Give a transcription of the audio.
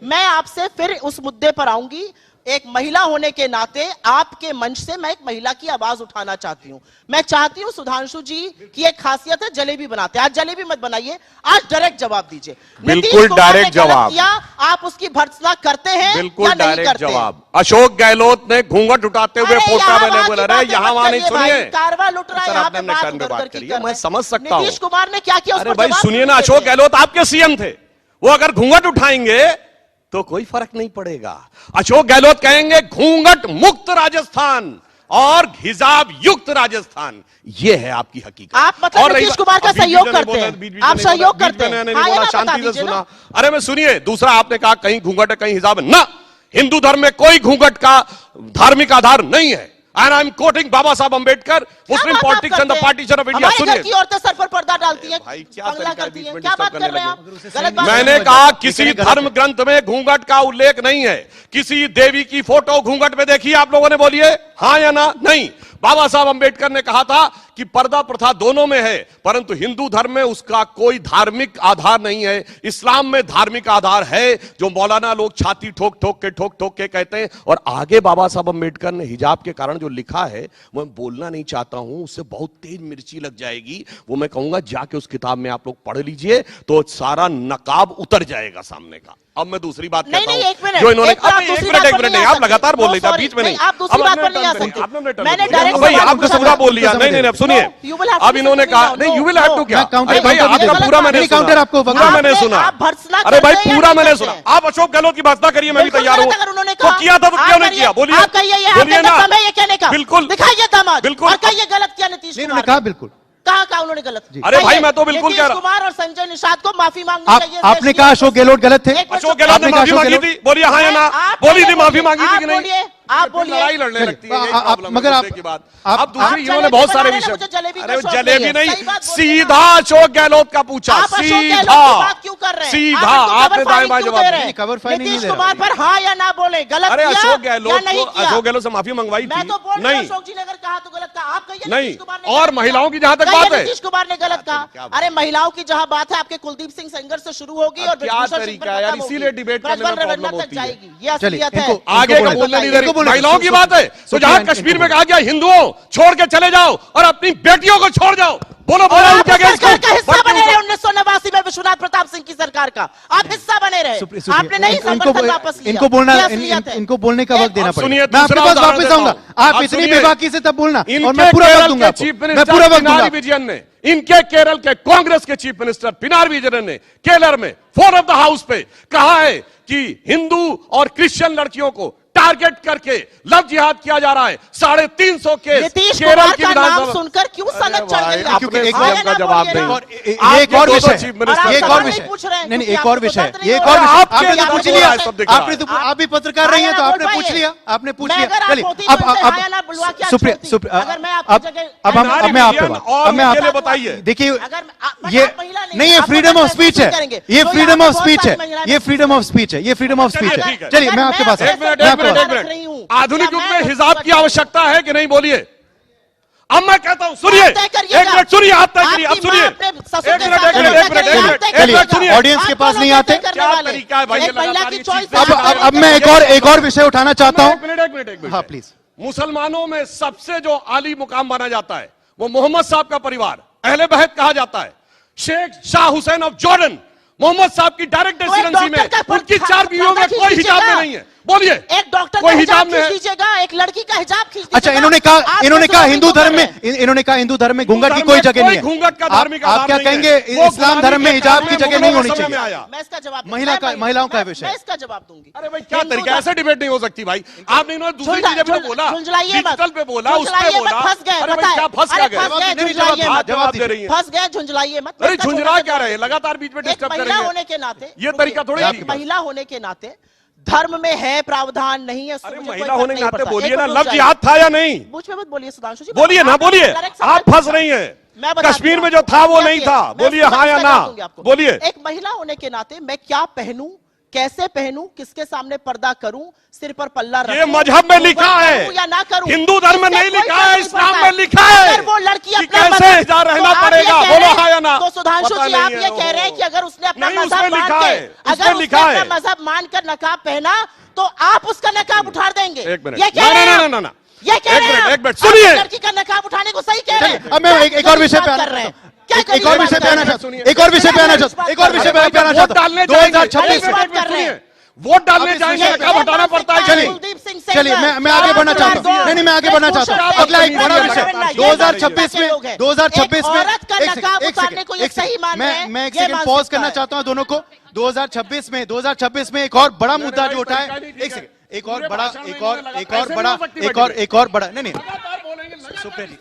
मैं आपसे फिर उस मुद्दे पर आऊंगी। एक महिला होने के नाते आपके मंच से मैं एक महिला की आवाज उठाना चाहती हूं। मैं चाहती हूं सुधांशु जी की एक खासियत है, जलेबी बनाते हैं। आज जलेबी मत बनाइए, आज डायरेक्ट जवाब दीजिए। बिल्कुल डायरेक्ट जवाब। या आप उसकी भर्त्सना करते हैं? बिल्कुल डायरेक्ट जवाब। अशोक गहलोत ने घूंघट उठाते हुए पोटा मैंने बोला रहे, यहाँ वहां नहीं सुनिए। कारवा लुट रहा है, यहाँ पे बात करिए, मैं समझ सकता हूँ। नीतीश कुमार ने क्या किया? अरे भाई सुनिए ना, अशोक गहलोत आपके सीएम थे, वो अगर घूंघट उठाएंगे तो कोई फर्क नहीं पड़ेगा। अशोक गहलोत कहेंगे घूंघट मुक्त राजस्थान और हिजाब युक्त राजस्थान, ये है आपकी हकीकत। आप मतलब नीतीश कुमार का सहयोग करते हैं, आप सहयोग करते हैं। मैंने नहीं बोला, शांति से सुना। अरे मैं सुनिए, दूसरा आपने कहा कहीं घूंघट है कहीं हिजाब है। ना, हिंदू धर्म में कोई घूंघट का धार्मिक आधार नहीं है। And I'm quoting Baba Saheb Ambedkar, Muslim politics and the partition of India. सुनिए, की औरतें सर पर पर्दा डालती हैं, भाई क्या करती हैं, क्या बात कर रहे हैं आप? गलत बात। मैंने कहा किसी धर्म ग्रंथ में घूंघट का उल्लेख नहीं है। किसी देवी की फोटो घूंघट में देखी आप लोगों ने? बोलिए हाँ या ना। नहीं। बाबा साहब अंबेडकर ने कहा था कि पर्दा प्रथा दोनों में है, परंतु हिंदू धर्म में उसका कोई धार्मिक आधार नहीं है। इस्लाम में धार्मिक आधार है, जो मौलाना लोग छाती ठोक ठोक के कहते हैं। और आगे बाबा साहब अंबेडकर ने हिजाब के कारण जो लिखा है, मैं बोलना नहीं चाहता हूं, उससे बहुत तेज मिर्ची लग जाएगी। वो मैं कहूंगा जाके उस किताब में आप लोग पढ़ लीजिए, तो सारा नकाब उतर जाएगा सामने का। अब मैं दूसरी बात कहता हूं, जो इन्होंने एक मिनट नहीं, आप लगातार बोल रही थी, बीच में नहीं। आप दूसरी बात पर नहीं आ सकते। मैंने डायरेक्ट भाई आपको पूरा बोल लिया। नहीं, अब सुनिए, अब इन्होंने कहा नहीं, यू विल हैव टू क्या? अरे भाई आपका पूरा मैंने काउंटर आपको पूरा मैंने सुना। अरे भाई पूरा मैंने सुना। आप अशोक गहलोत की भर्त्सना करिए, मैं भी तैयार हूँ। तो किया था तो क्यों नहीं किया? बोलिए बोलिए ना। बिल्कुल दिखाइए दामाद, बिल्कुल। और कहिए गलत किया नीतीश कुमार ने। कहा बिल्कुल, कहा उन्होंने गलत? अरे भाई मैं तो बिल्कुल कह रहा हूं। कुमार और संजय निषाद को माफी मांगनी चाहिए। आपने कहा अशोक गहलोत गलत थे? अशोक गहलोत ने माफी मांगी थी, बोलिए हाँ या ना? बोली थी माफी मांगी थी कि नहीं? आप बोलिए। लड़ाई लड़ने लगती है, मगर आप दूसरी इन्होंने बहुत सारे विषय। अरे जलेबी नहीं, सीधा अशोक गहलोत का पूछा, सीधा आपने दाएं बाएं जवाब दिया। नीतीश कुमार पर हाँ या ना बोले, गलत अरे किया अशोक या गहलोत से माफी मंगवाई थी? नहीं, अशोक जी ने अगर कहा तो गलत कहा। आप कहिए नहीं। और महिलाओं की जहां तक बात है, नीतीश कुमार ने गलत कहा। अरे महिलाओं की जहाँ बात है, आपके कुलदीप सिंह सेंगर से शुरू होगी और क्या तरीका है यार, इसीलिए डिबेट करने में प्रॉब्लम होती है। ये असलियत है। आगे का बोलने नहीं दे रही, महिलाओं की बात है। तो जहां कश्मीर में कहा गया हिंदुओं छोड़ के चले जाओ और अपनी बेटियों को छोड़ जाओ, बोलो बोलो उनके अगेंस्ट का हिस्सा बने रहे 1989 में विश्वनाथ प्रताप सिंह की सरकार का। आप हिस्सा बने रहे, आपने नहीं समर्थन वापस लिया। इनको बोलना, इनको बोलने का वक्त देना पड़ेगा। मैं आपके पास वापस आऊंगा, आप इतनी बेबाकी से तब बोलना और मैं पूरा वक्त दूंगा। मैं पूरा वक्त दूंगा। विजयन ने, इनके केरल के कांग्रेस के चीफ मिनिस्टर पिनाराई विजयन ने केरल में फ्लोर ऑफ द हाउस पे कहा है कि हिंदू और क्रिश्चियन लड़कियों को टारगेट करके लव जिहाद किया जा रहा है। 350 केस केरल की विधानसभा सुनकर क्यों सनक चढ़ गई? क्योंकि एक का जवाब नहीं। एक और विषय, एक और विषय, नहीं एक और विषय, एक और विषय आपने तो पूछ लिया। आपने तो, आप भी पत्रकार रही है तो आपने पूछ लिया, आपने पूछ लिया। चलिए अब सुप्रिया, अब मैं आपके बात, अब मैं आप बताइए। देखिए ये नहीं, ये फ्रीडम ऑफ स्पीच है, ये फ्रीडम ऑफ स्पीच है, ये फ्रीडम ऑफ स्पीच है, ये फ्रीडम ऑफ स्पीच है। चलिए मैं आपके पास, एक मिनट, आधुनिक युग में हिजाब की आवश्यकता है कि नहीं? बोलिए। अब मैं कहता हूं, सुनिए, एक मिनट सुनिए, आप तय करिए। अब सुनिए, एक मिनट सुनिए। ऑडियंस के पास नहीं आते, क्या तरीका है भाई? अब मैं एक और विषय उठाना चाहता हूं। एक मिनट हाँ प्लीज। मुसलमानों में सबसे जो आली मुकाम माना जाता है वो मोहम्मद साहब का परिवार, अहले बैत कहा जाता है। शेख शाह हुसैन ऑफ जॉर्डन मोहम्मद साहब की डायरेक्ट रेसिडेंसी में उनकी 4 बीवियों में कोई हिजाब में नहीं है। बोलिए, एक डॉक्टर कोई हिजाब में कीजिएगा, एक लड़की का हिजाब खींच दीजिएगा। अच्छा, इन्होंने कहा हिंदू धर्म में, इन्होंने कहा हिंदू धर्म में घूंघट की कोई जगह नहीं है। घूंघट का धार्मिक आप क्या कहेंगे? इस्लाम धर्म में हिजाब की जगह नहीं होनी चाहिए। मैं इसका जवाब, महिलाओं का विषय, मैं इसका जवाब दूंगी। अरे भाई क्या तरीका, ऐसे डिबेट नहीं हो सकती भाई। आपने इन्होंने दूसरी चीजें भी बोला, डिजिटल पे बोला, उस पे बोला। फंस गए, अरे भाई क्या फंस क्या गए? जवाब दे रही है। फंस गए, झुंझलाइए मत। अरे झुंझला क्या रहे, लगातार बीच में डिस्टर्ब कर रहे हैं। महिला होने के नाते, ये तरीका थोड़ी है। महिला होने के नाते धर्म में है प्रावधान नहीं है। अरे महिला होने के नाते बोलिए ना, लव जिहाद था या नहीं? मुझ में मत बोलिए सुधांशु जी, बोलिए ना, बोलिए। आप फंस रही हैं, कश्मीर में जो था वो नहीं था। बोलिए हाँ या ना, बोलिए। एक महिला होने के नाते मैं क्या पहनूं, कैसे पहनूं, किसके सामने पर्दा करूं, सिर पर पल्ला रखूं, ये मजहब में लिखा है या ना करूं, हिंदू धर्म में नहीं लिखा है, इस्लाम में लिखा है। अगर वो लड़की अपना कैसे हिजाब रहना पड़ेगा, बोलो हाँ या ना। तो सुधांशु जी आप ये कह रहे हैं कि अगर उसने अपना मजहब मान के, अगर उसने अपना मजहब मानकर नकाब पहना तो आप उसका नकाब उठा देंगे। एक मिनट, ये कह रहे हैं, ना ये कह रहे हैं, एक मिनट सुनिए, लड़की का नकाब उठाने को सही कह रहे हैं। अब मैं एक और विषय पे आना चाहता हूं, एक और विषय पे आना चाहता हूं, एक और विषय पे आना चाहता हूं, एक और विषय पे आना चाहता हूं। 2026 में वोट डालने जाएंगे, नकाब हटाना पड़ता है। चलिए मैं आगे बढ़ना चाहता हूं, नहीं मैं आगे बढ़ना चाहता हूं। अगला एक बड़ा विषय 2026 में मैं एक सेकंड पॉज करना चाहता हूं दोनों को। 2026 में एक और बड़ा मुद्दा जो उठा है, एक सेकंड, एक और बड़ा नहीं सुप्रिया जी